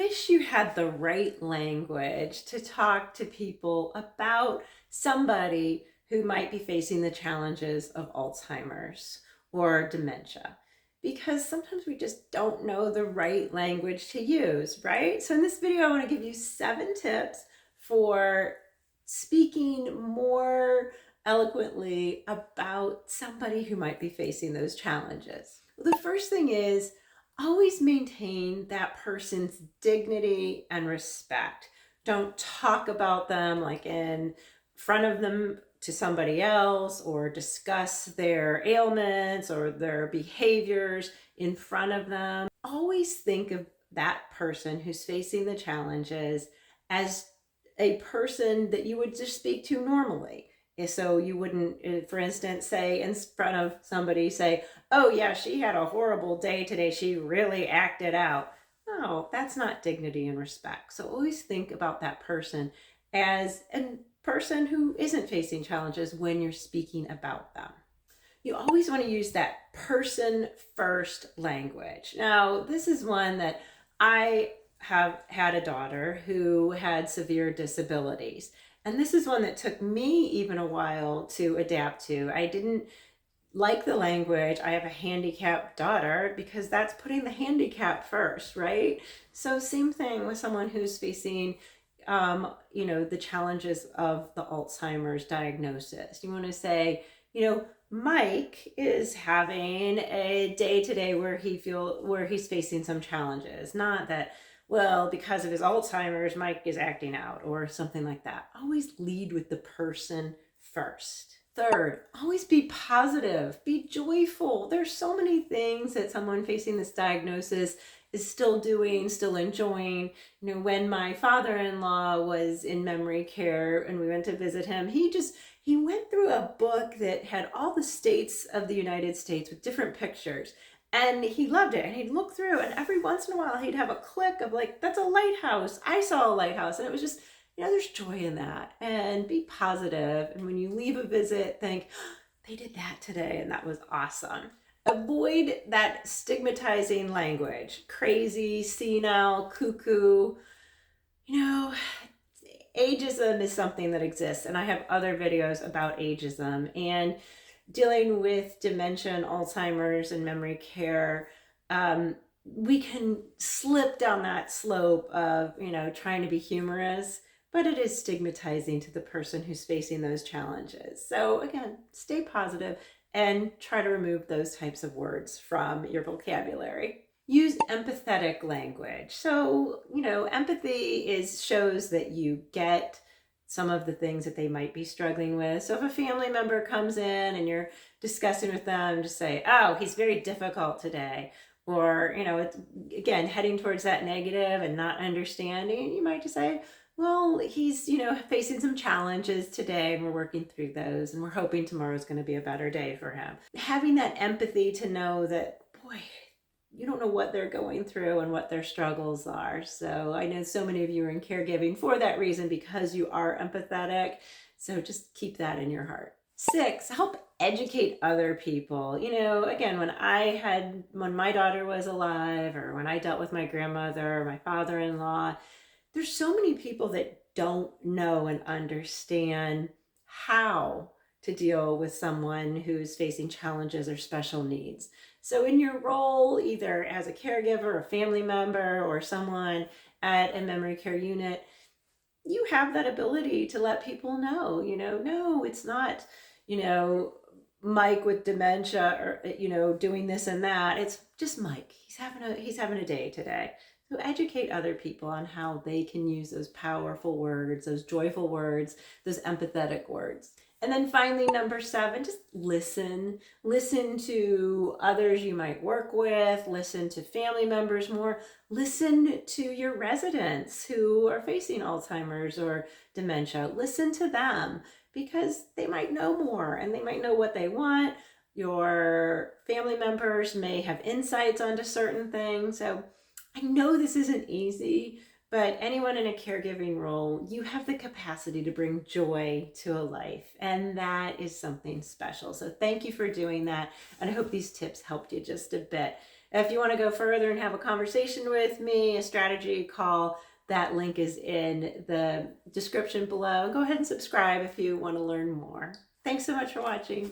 wish you had the right language to talk to people about somebody who might be facing the challenges of Alzheimer's or dementia, because sometimes we just don't know the right language to use, right? So in this video, I want to give you 7 tips for speaking more eloquently about somebody who might be facing those challenges. Well, the first thing is always maintain that person's dignity and respect. Don't talk about them like in front of them to somebody else, or discuss their ailments or their behaviors in front of them. Always think of that person who's facing the challenges as a person that you would just speak to normally. So you wouldn't, for instance, say in front of somebody, say, oh yeah, she had a horrible day today, she really acted out. No, that's not dignity and respect. So always think about that person as a person who isn't facing challenges when you're speaking about them. You always want to use that person first language. Now, this is one that I have had a daughter who had severe disabilities. And this is one that took me even a while to adapt to. I didn't like the language. I have a handicapped daughter, because that's putting the handicap first, right? So same thing with someone who's facing the challenges of the Alzheimer's diagnosis. You want to say, Mike is having a day today where he's facing some challenges. Not that, well, because of his Alzheimer's, Mike is acting out or something like that. Always lead with the person first. Third, always be positive, be joyful. There's so many things that someone facing this diagnosis is still doing, still enjoying. When my father-in-law was in memory care and we went to visit him, he went through a book that had all the states of the United States with different pictures. And he loved it. And he'd look through, and every once in a while he'd have a click of like, that's a lighthouse. I saw a lighthouse. And it was just, there's joy in that. And be positive. And when you leave a visit, think, oh, they did that today, and that was awesome. Avoid that stigmatizing language. Crazy, senile, cuckoo. Ageism is something that exists. And I have other videos about ageism. And dealing with dementia and Alzheimer's and memory care, we can slip down that slope of, trying to be humorous, but it is stigmatizing to the person who's facing those challenges. So again, stay positive and try to remove those types of words from your vocabulary. Use empathetic language. So, empathy shows that you get some of the things that they might be struggling with. So if a family member comes in and you're discussing with them, just say, oh, he's very difficult today. Or, it's, again, heading towards that negative and not understanding, you might just say, well, he's, facing some challenges today and we're working through those and we're hoping tomorrow's going to be a better day for him. Having that empathy to know that, boy, you don't know what they're going through and what their struggles are. So I know so many of you are in caregiving for that reason, because you are empathetic. So just keep that in your heart. 6, help educate other people. Again, when my daughter was alive, or when I dealt with my grandmother or my father-in-law, there's so many people that don't know and understand how to deal with someone who's facing challenges or special needs. So in your role, either as a caregiver, a family member, or someone at a memory care unit, you have that ability to let people know, no, it's not, Mike with dementia or, doing this and that. It's just Mike. He's having a day today. So educate other people on how they can use those powerful words, those joyful words, those empathetic words. And then finally, number 7, just listen. Listen to others you might work with. Listen to family members more. Listen to your residents who are facing Alzheimer's or dementia. Listen to them, because they might know more and they might know what they want. Your family members may have insights onto certain things. So I know this isn't easy, but anyone in a caregiving role, you have the capacity to bring joy to a life, and that is something special. So thank you for doing that, and I hope these tips helped you just a bit. If you want to go further and have a conversation with me, a strategy call, that link is in the description below. Go ahead and subscribe if you want to learn more. Thanks so much for watching.